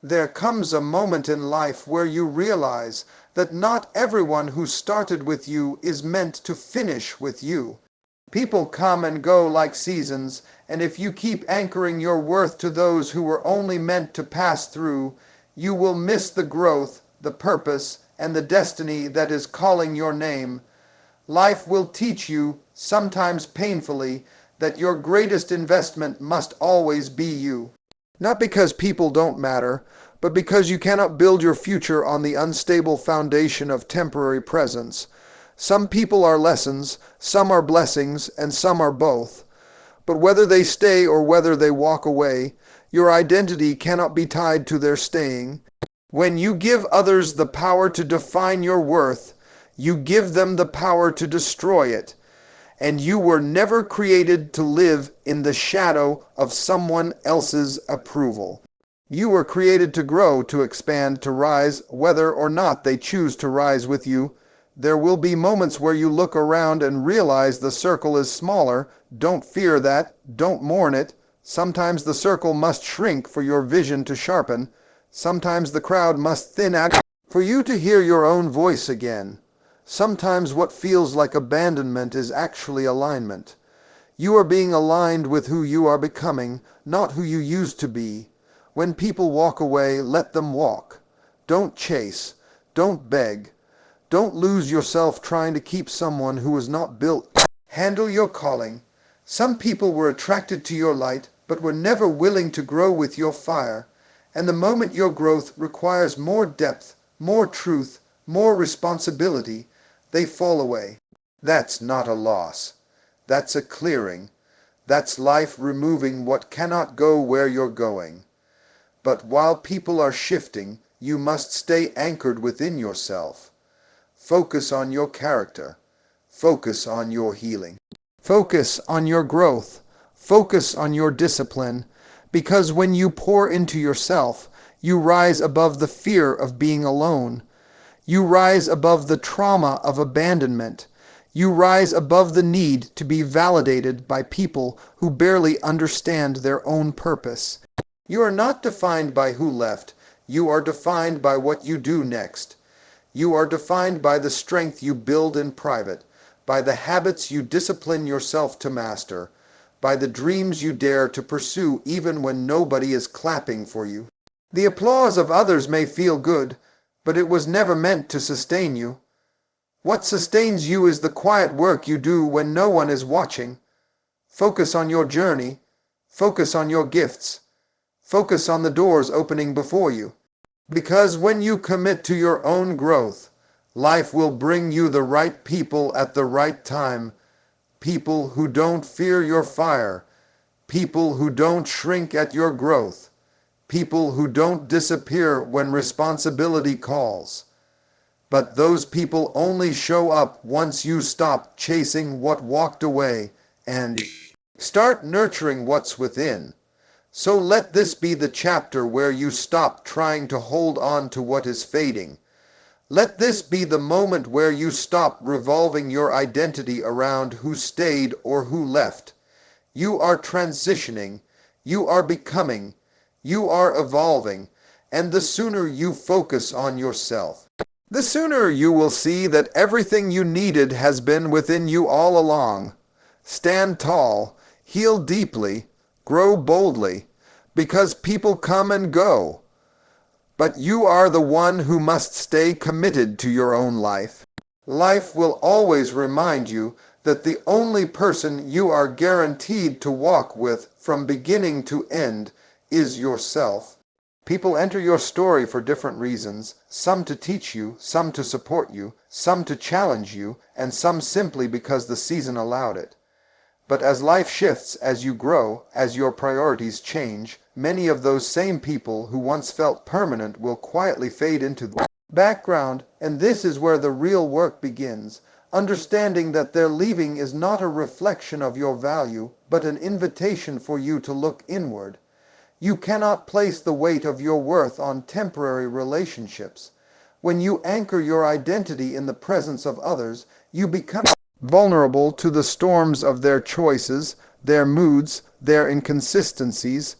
There comes a moment in life where you realize that not everyone who started with you is meant to finish with you. People come and go like seasons, and if you keep anchoring your worth to those who were only meant to pass through, you will miss the growth, the purpose, and the destiny that is calling your name. Life will teach you, sometimes painfully, that your greatest investment must always be you. Not because people don't matter, but because you cannot build your future on the unstable foundation of temporary presence. Some people are lessons, some are blessings, and some are both. But whether they stay or whether they walk away, your identity cannot be tied to their staying. When you give others the power to define your worth, you give them the power to destroy it. And you were never created to live in the shadow of someone else's approval. You were created to grow, to expand, to rise, whether or not they choose to rise with you. There will be moments where you look around and realize the circle is smaller. Don't fear that. Don't mourn it. Sometimes the circle must shrink for your vision to sharpen. Sometimes the crowd must thin out for you to hear your own voice again. Sometimes what feels like abandonment is actually alignment. You are being aligned with who you are becoming, not who you used to be. When people walk away, let them walk. Don't chase. Don't beg. Don't lose yourself trying to keep someone who was not built. Handle your calling. Some people were attracted to your light, but were never willing to grow with your fire. And the moment your growth requires more depth, more truth, more responsibility, they fall away. That's not a loss. That's a clearing. That's life removing what cannot go where you're going. But while people are shifting, you must stay anchored within yourself. Focus on your character. Focus on your healing. Focus on your growth. Focus on your discipline. Because when you pour into yourself, you rise above the fear of being alone. You rise above the trauma of abandonment. You rise above the need to be validated by people who barely understand their own purpose. You are not defined by who left. You are defined by what you do next. You are defined by the strength you build in private, by the habits you discipline yourself to master, by the dreams you dare to pursue even when nobody is clapping for you. The applause of others may feel good, but it was never meant to sustain you. What sustains you is the quiet work you do when no one is watching. Focus on your journey. Focus on your gifts. Focus on the doors opening before you. Because when you commit to your own growth, life will bring you the right people at the right time. People who don't fear your fire. People who don't shrink at your growth. People who don't disappear when responsibility calls. But those people only show up once you stop chasing what walked away and start nurturing what's within. So let this be the chapter where you stop trying to hold on to what is fading. Let this be the moment where you stop revolving your identity around who stayed or who left. You are transitioning. You are becoming. You are evolving. And the sooner you focus on yourself, the sooner you will see that everything you needed has been within you all along. Stand tall, heal deeply, grow boldly, because people come and go. But you are the one who must stay committed to your own life. Life will always remind you that the only person you are guaranteed to walk with from beginning to end is yourself. People enter your story for different reasons, some to teach you, some to support you, some to challenge you, and some simply because the season allowed it. But as life shifts, as you grow, as your priorities change, many of those same people who once felt permanent will quietly fade into the background, and this is where the real work begins, understanding that their leaving is not a reflection of your value, but an invitation for you to look inward. You cannot place the weight of your worth on temporary relationships. When you anchor your identity in the presence of others, you become vulnerable to the storms of their choices, their moods, their inconsistencies.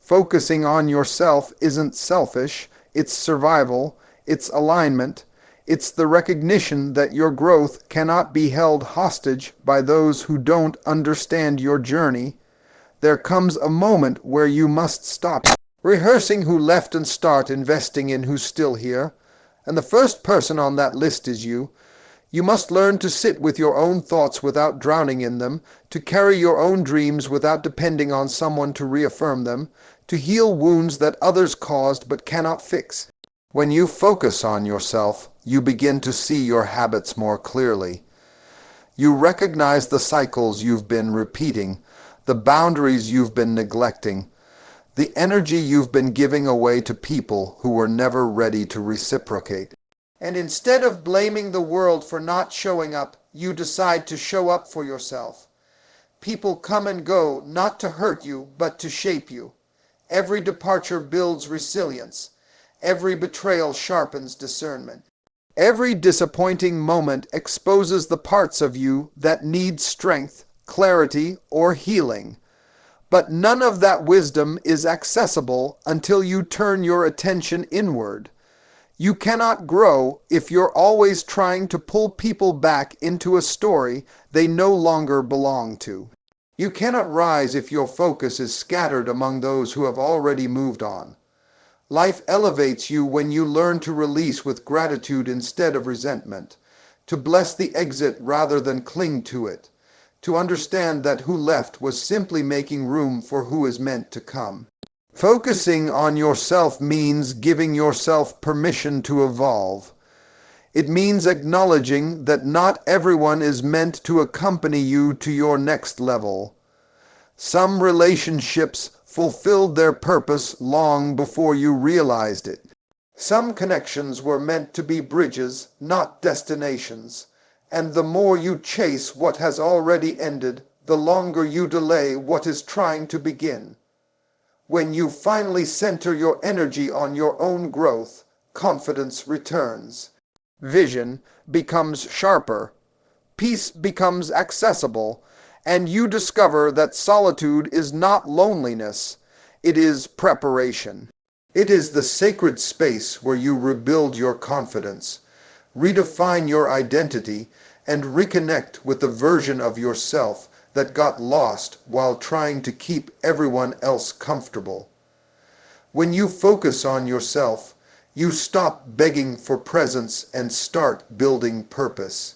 Focusing on yourself isn't selfish, it's survival, it's alignment, it's the recognition that your growth cannot be held hostage by those who don't understand your journey. There comes a moment where you must stop rehearsing who left and start investing in who's still here. And the first person on that list is you. You must learn to sit with your own thoughts without drowning in them, to carry your own dreams without depending on someone to reaffirm them, to heal wounds that others caused but cannot fix. When you focus on yourself, you begin to see your habits more clearly. You recognize the cycles you've been repeating, the boundaries you've been neglecting, the energy you've been giving away to people who were never ready to reciprocate. And instead of blaming the world for not showing up, you decide to show up for yourself. People come and go, not to hurt you, but to shape you. Every departure builds resilience. Every betrayal sharpens discernment. Every disappointing moment exposes the parts of you that need strength, clarity, or healing. But none of that wisdom is accessible until you turn your attention inward. You cannot grow if you're always trying to pull people back into a story they no longer belong to. You cannot rise if your focus is scattered among those who have already moved on. Life elevates you when you learn to release with gratitude instead of resentment, to bless the exit rather than cling to it, to understand that who left was simply making room for who is meant to come. Focusing on yourself means giving yourself permission to evolve. It means acknowledging that not everyone is meant to accompany you to your next level. Some relationships fulfilled their purpose long before you realized it. Some connections were meant to be bridges, not destinations. And the more you chase what has already ended, the longer you delay what is trying to begin. When you finally center your energy on your own growth, confidence returns. Vision becomes sharper. Peace becomes accessible. And you discover that solitude is not loneliness. It is preparation. It is the sacred space where you rebuild your confidence, redefine your identity, and reconnect with the version of yourself that got lost while trying to keep everyone else comfortable. When you focus on yourself, you stop begging for presence and start building purpose.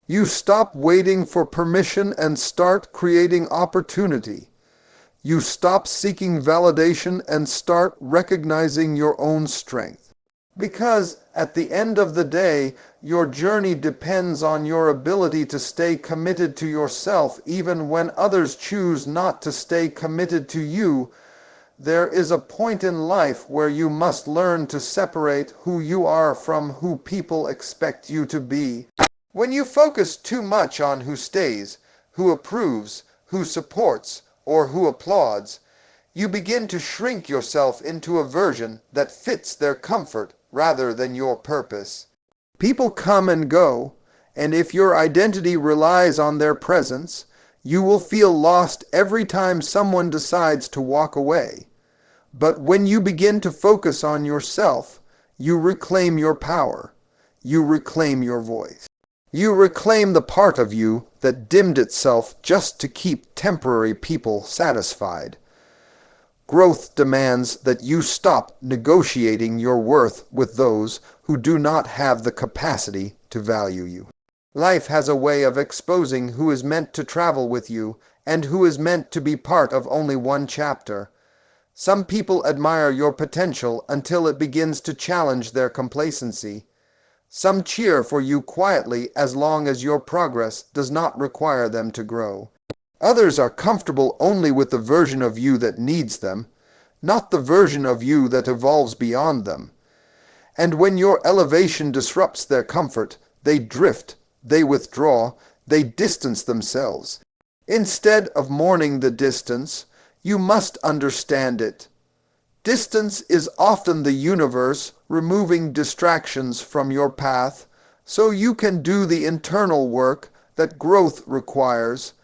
You stop waiting for permission and start creating opportunity. You stop seeking validation and start recognizing your own strength. Because at the end of the day, your journey depends on your ability to stay committed to yourself even when others choose not to stay committed to you. There is a point in life where you must learn to separate who you are from who people expect you to be. When you focus too much on who stays, who approves, who supports, or who applauds, you begin to shrink yourself into a version that fits their comfort rather than your purpose. People come and go, and if your identity relies on their presence, you will feel lost every time someone decides to walk away. But when you begin to focus on yourself, you reclaim your power. You reclaim your voice. You reclaim the part of you that dimmed itself just to keep temporary people satisfied. Growth demands that you stop negotiating your worth with those who do not have the capacity to value you. Life has a way of exposing who is meant to travel with you and who is meant to be part of only one chapter. Some people admire your potential until it begins to challenge their complacency. Some cheer for you quietly as long as your progress does not require them to grow. Others are comfortable only with the version of you that needs them, not the version of you that evolves beyond them. And when your elevation disrupts their comfort, they drift, they withdraw, they distance themselves. Instead of mourning the distance, you must understand it. Distance is often the universe removing distractions from your path so you can do the internal work that growth requires.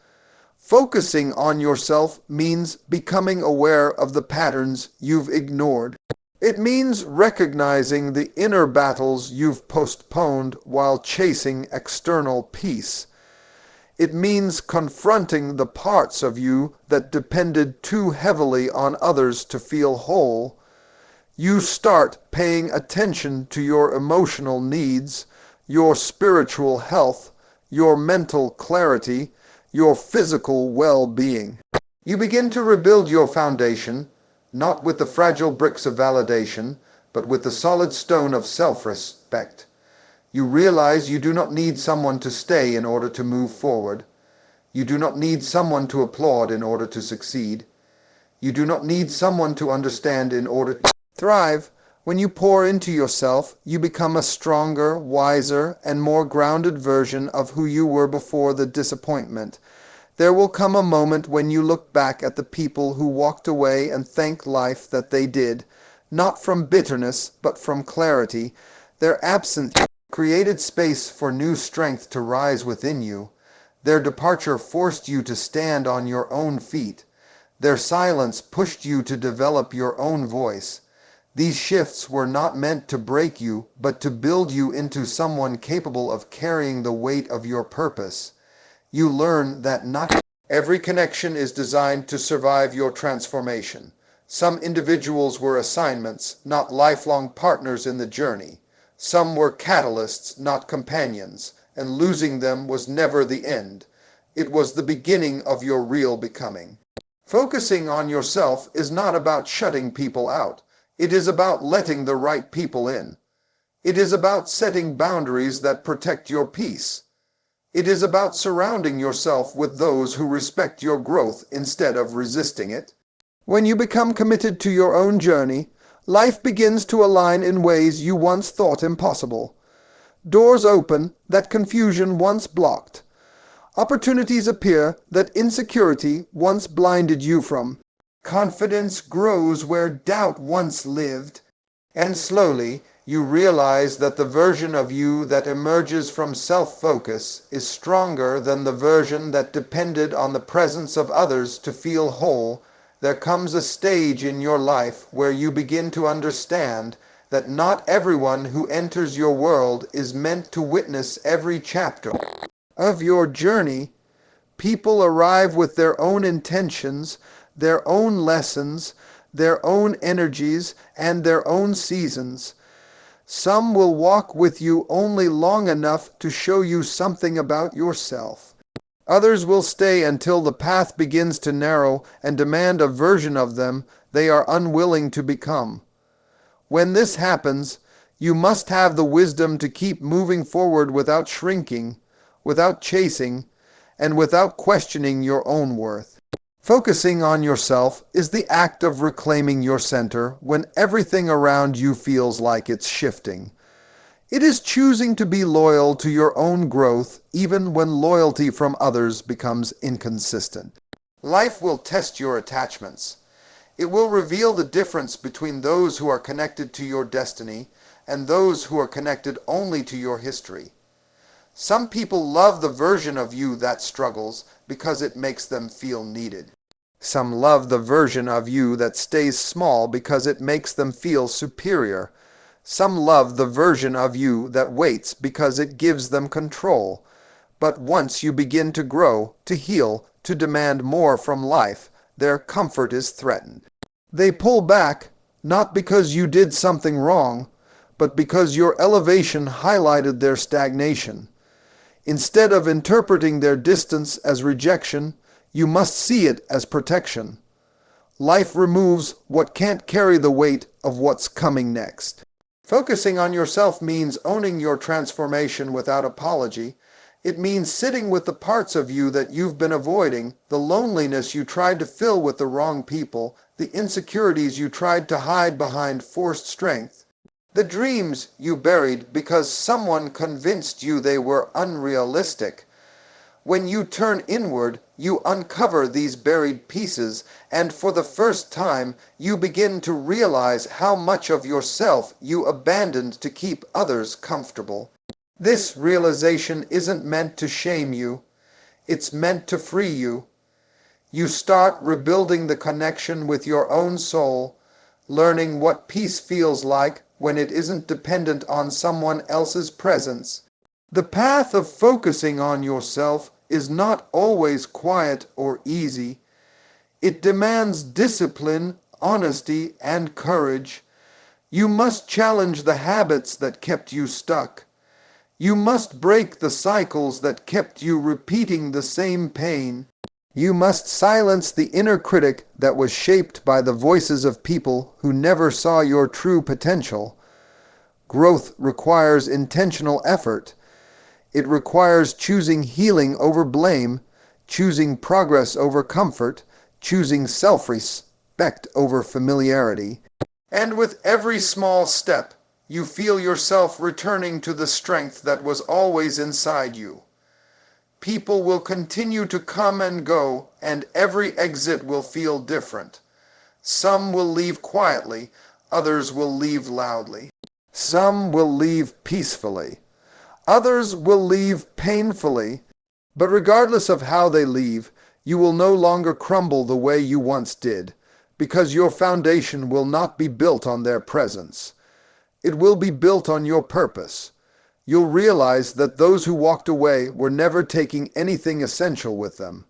Focusing on yourself means becoming aware of the patterns you've ignored. It means recognizing the inner battles you've postponed while chasing external peace. It means confronting the parts of you that depended too heavily on others to feel whole. You start paying attention to your emotional needs, your spiritual health, your mental clarity, your physical well-being. You begin to rebuild your foundation, not with the fragile bricks of validation, but with the solid stone of self-respect. You realize you do not need someone to stay in order to move forward. You do not need someone to applaud in order to succeed. You do not need someone to understand in order to thrive. When you pour into yourself, you become a stronger, wiser, and more grounded version of who you were before the disappointment. There will come a moment when you look back at the people who walked away and thank life that they did, not from bitterness, but from clarity. Their absence created space for new strength to rise within you. Their departure forced you to stand on your own feet. Their silence pushed you to develop your own voice. These shifts were not meant to break you, but to build you into someone capable of carrying the weight of your purpose. You learn that not every connection is designed to survive your transformation. Some individuals were assignments, not lifelong partners in the journey. Some were catalysts, not companions, and losing them was never the end. It was the beginning of your real becoming. Focusing on yourself is not about shutting people out. It is about letting the right people in. It is about setting boundaries that protect your peace. It is about surrounding yourself with those who respect your growth instead of resisting it. When you become committed to your own journey, life begins to align in ways you once thought impossible. Doors open that confusion once blocked. Opportunities appear that insecurity once blinded you from. Confidence grows where doubt once lived, and slowly you realize that the version of you that emerges from self-focus is stronger than the version that depended on the presence of others to feel whole. There comes a stage in your life where you begin to understand that not everyone who enters your world is meant to witness every chapter of your journey. People arrive with their own intentions, their own lessons, their own energies, and their own seasons. Some will walk with you only long enough to show you something about yourself. Others will stay until the path begins to narrow and demand a version of them they are unwilling to become. When this happens, you must have the wisdom to keep moving forward without shrinking, without chasing, and without questioning your own worth. Focusing on yourself is the act of reclaiming your center when everything around you feels like it's shifting. It is choosing to be loyal to your own growth even when loyalty from others becomes inconsistent. Life will test your attachments. It will reveal the difference between those who are connected to your destiny and those who are connected only to your history. Some people love the version of you that struggles because it makes them feel needed. Some love the version of you that stays small because it makes them feel superior. Some love the version of you that waits because it gives them control. But once you begin to grow, to heal, to demand more from life, their comfort is threatened. They pull back, not because you did something wrong, but because your elevation highlighted their stagnation. Instead of interpreting their distance as rejection, you must see it as protection. Life removes what can't carry the weight of what's coming next. Focusing on yourself means owning your transformation without apology. It means sitting with the parts of you that you've been avoiding, the loneliness you tried to fill with the wrong people, the insecurities you tried to hide behind forced strength, the dreams you buried because someone convinced you they were unrealistic. When you turn inward, you uncover these buried pieces, and for the first time, you begin to realize how much of yourself you abandoned to keep others comfortable. This realization isn't meant to shame you. It's meant to free you. You start rebuilding the connection with your own soul, learning what peace feels like when it isn't dependent on someone else's presence. The path of focusing on yourself is not always quiet or easy. It demands discipline, honesty, and courage. You must challenge the habits that kept you stuck. You must break the cycles that kept you repeating the same pain. You must silence the inner critic that was shaped by the voices of people who never saw your true potential. Growth requires intentional effort. It requires choosing healing over blame, choosing progress over comfort, choosing self-respect over familiarity. And with every small step, you feel yourself returning to the strength that was always inside you. People will continue to come and go, and every exit will feel different. Some will leave quietly, others will leave loudly. Some will leave peacefully. Others will leave painfully. But regardless of how they leave, you will no longer crumble the way you once did, because your foundation will not be built on their presence. It will be built on your purpose. You'll realize that those who walked away were never taking anything essential with them.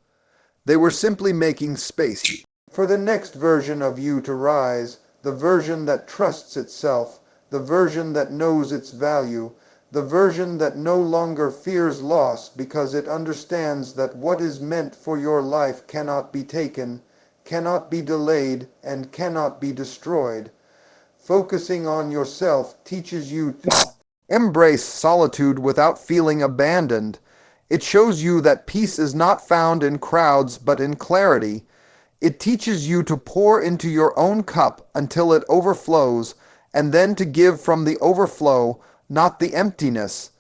They were simply making space for the next version of you to rise, the version that trusts itself, the version that knows its value, the version that no longer fears loss because it understands that what is meant for your life cannot be taken, cannot be delayed, and cannot be destroyed. Focusing on yourself teaches you to embrace solitude without feeling abandoned. It shows you that peace is not found in crowds but in clarity. It teaches you to pour into your own cup until it overflows, and then to give from the overflow, not the emptiness.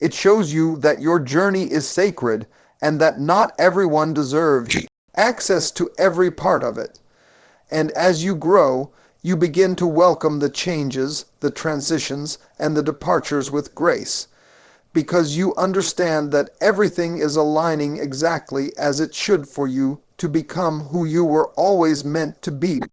It shows you that your journey is sacred and that not everyone deserves access to every part of it. And as you grow, you begin to welcome the changes, the transitions, and the departures with grace, because you understand that everything is aligning exactly as it should for you to become who you were always meant to be.